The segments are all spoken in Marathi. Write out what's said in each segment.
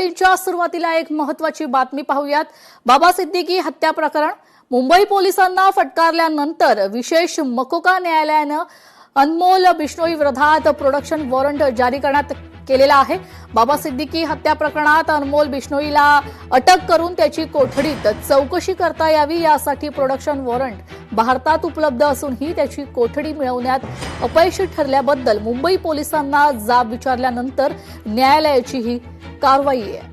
च्या सुरुवातीला एक महत्त्वाची बातमी पाहूयात। बाबा सिद्दीकी हत्या प्रकरण मुंबई पोलिसांना फटकारल्यानंतर विशेष मकोका न्यायालयानं अनमोल बिश्नोई विरोधात प्रोडक्शन वॉरंट जारी करण्यात केलेला आहे। बाबा सिद्दीकी हत्या प्रकरणात अनमोल बिश्नोईला अटक करून त्याची कोठडीत चौकशी करता यावी यासाठी प्रोडक्शन वॉरंट भारतात उपलब्ध असूनही त्याची कोठडी मिळवण्यात अपयशी ठरल्याबद्दल मुंबई पोलिसांना जाब विचारल्यानंतर न्यायालयाची ही कारवाई आहे।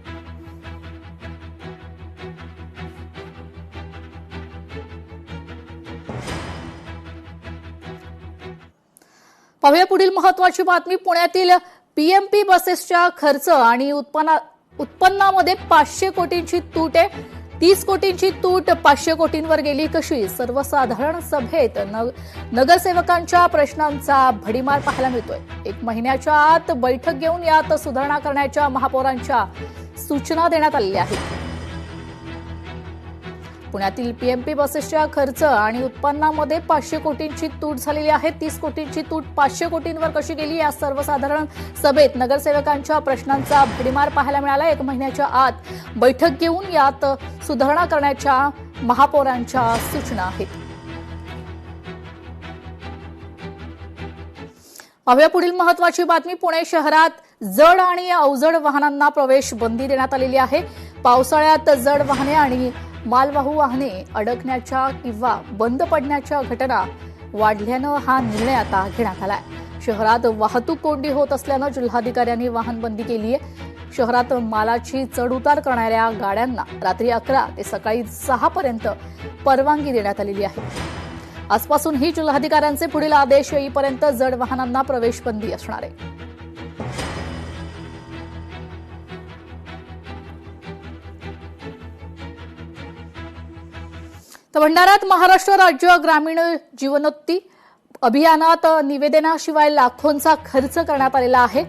पाहूया पुढील महत्त्वाची बातमी। पुण्यातील पीएमपी बसेसच्या खर्च आणि उत्पन्नामध्ये 500 कोटींची तूट आहे। 30 कोटींची तूट 500 कोटींवर गेली कशी? सर्वसाधारण सभेत नगरसेवकांच्या प्रश्नांचा भडीमार पाहायला मिळतोय। 1 महिन्याच्या आत बैठक घेऊन यात सुधारणा करण्याच्या महापौरांच्या सूचना देण्यात आलेल्या आहेत। पुण्यातील पीएमपी बसेसच्या खर्च आणि उत्पन्नामध्ये 500 कोटींची तूट झालेली आहे। 30 कोटींची तूट 500 कोटींवर कशी गेली या सर्वसाधारण सभेत नगरसेवकांच्या प्रश्नांचा भडीमार पाहायला मिळाला। 1 महिन्याच्या आत बैठक घेऊन यात सुधारणा करण्याच्या महापौरांच्या सूचना आहेत। पाहूया पुढील महत्त्वाची बातमी। पुणे शहरात जड आणि अवजड वाहनांना प्रवेश बंदी देण्यात आलेली आहे। पावसाळ्यात जड वाहने आणि मालवाहू वाहने अडकण्याच्या किंवा बंद पडण्याच्या घटना वाढल्यानं हा निर्णय आता घेण्यात आलाय। शहरात वाहतूक कोंडी होत असल्यानं जिल्हाधिकाऱ्यांनी वाहन बंदी केली आहे। शहरात मालाची चढउतार करणाऱ्या गाड्यांना रात्री 11 ते सकाळी 6 पर्यंत परवानगी देण्यात आलेली आहे। आजपासून ही जिल्हाधिकाऱ्यांचे पुढील आदेश येईपर्यंत जड वाहनांना प्रवेश बंदी असणार आहे। भंडाऱ्यात महाराष्ट्र राज्य ग्रामीण जीवनोन्नती अभियानात निवेदनाशिवाय लाखोंचा खर्च करण्यात आलेला आहे।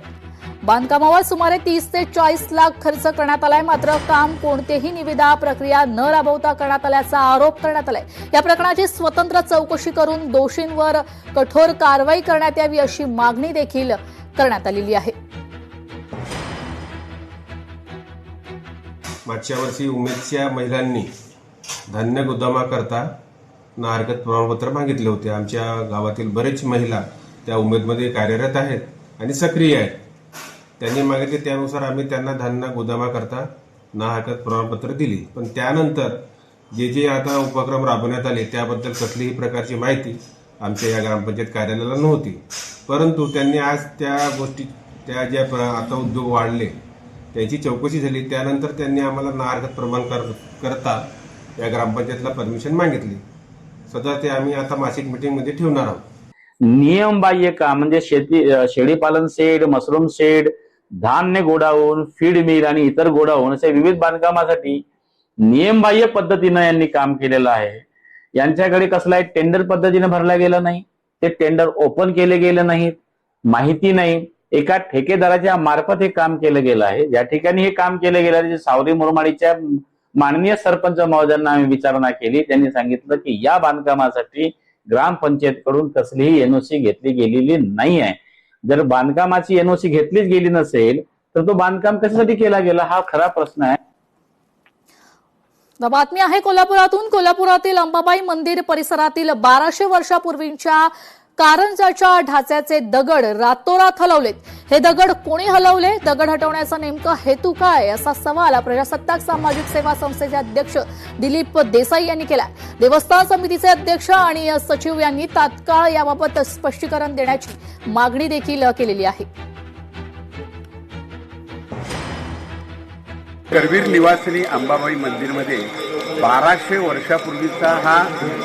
बांधकामावर सुमारे 30 ते 40 लाख खर्च करण्यात आलाय। मात्र काम कोणतेही निविदा प्रक्रिया न राबवता करण्यात आल्याचा आरोप करण्यात आलाय। या प्रकरणाची स्वतंत्र चौकशी करून दोषींवर कठोर कारवाई करण्यात यावी अशी मागणी देखील करण्यात आलेली आहे। मागच्या वर्षी उमेदच्या महिलांनी धान्य गोदामाकरता ना हरकत प्रमाणपत्र मागितले होते। आमच्या गावातील बरेच महिला त्या उमेदमध्ये कार्यरत आहेत आणि सक्रिय आहेत। त्यांनी मागितले त्यानुसार आम्ही त्यांना धान्य गोदामाकरता ना हरकत प्रमाणपत्र दिली। पण त्यानंतर जे आता उपक्रम राबवण्यात आले त्याबद्दल कसलीही प्रकारची माहिती आमच्या या ग्रामपंचायत कार्यालयाला नव्हती। परंतु त्यांनी आज त्या गोष्टी ज्या आता उद्योग वाढले त्याची चौकशी झाली। त्यानंतर त्यांनी आम्हाला ना हरकत प्रमाणपत्र या ग्रामपंचायतला परमिशन मागितली। सध्या ते आम्ही आता मासिक मीटिंगमध्ये ठेवणार आहोत। नियमबाह्य काम म्हणजे शेळीपालन शेड, मशरूम शेड, धान्य गोडाऊन, फीड मिल आणि इतर गोडाऊन असे विविध बांधकामासाठी नियमबाह्य पद्धतीने यांनी काम केलेलं आहे। यांच्याकडे कसलाही टेंडर पद्धतीने भरला गेला नाही, ते टेंडर ओपन केले गेले नाहीत, माहिती नाही, एका ठेकेदाराच्या मार्फत हे काम केलं गेलं आहे। ज्या ठिकाणी हे काम केलं गेलं आहे सावरी मुरमाडीच्या माननीय सरपंच महोदयांना आम्ही विचारणा केली। त्यांनी सांगितलं की या बांधकामासाठी ग्रामपंचायतकडून कसलीही एनओसी घेतली गेलेली नाही आहे। जर बांधकामाची एनओसी घेतलीच गेली नसेल तर तो बांधकाम कशासाठी केला गेला हा खरा प्रश्न आहे। बातमी आहे कोल्हापुरातून। कोल्हापुरातील अंबाबाई मंदिर परिसरातील 1200 वर्षापूर्वीच्या कारंजाच्या ढाच्याचे दगड रातोरात हलवलेत। हे दगड कोणी हलवले? दगड हटवण्याचा नेमका हेतू काय असा सवाल प्रजासत्ताक सामाजिक सेवा संस्थेचे अध्यक्ष दिलीप देसाई यांनी केला। देवस्थान समितीचे अध्यक्ष आणि सचिव यांनी तात्काळ याबाबत स्पष्टीकरण देण्याची मागणी देखील केलेली आहे। करवीर निवासिनी अंबाबाई मंदिरमध्ये 1200 वर्षापूर्वीचा हा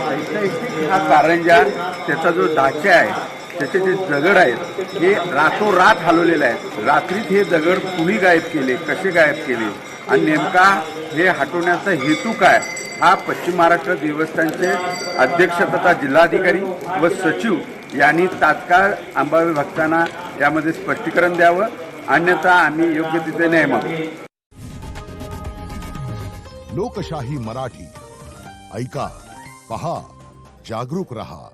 ऐतिहासिक कारंजा त्याचा जो ढाचा आहे त्याचे जे दगड आहेत हे रातोरात हलवलेले आहेत। रात्रीत हे दगड कुणी गायब केले, कसे गायब केले आणि नेमका हे हटवण्याचा हेतू काय हा पश्चिम महाराष्ट्र देवस्थानचे अध्यक्ष तथा जिल्हाधिकारी व सचिव यांनी तात्काळ अंबाबाई भक्तांना यामध्ये स्पष्टीकरण द्यावं, अन्यथा आम्ही योग्य तिथे न्याय मागू। लोकशाही मराठी ऐका, पहा, जागरूक रहा।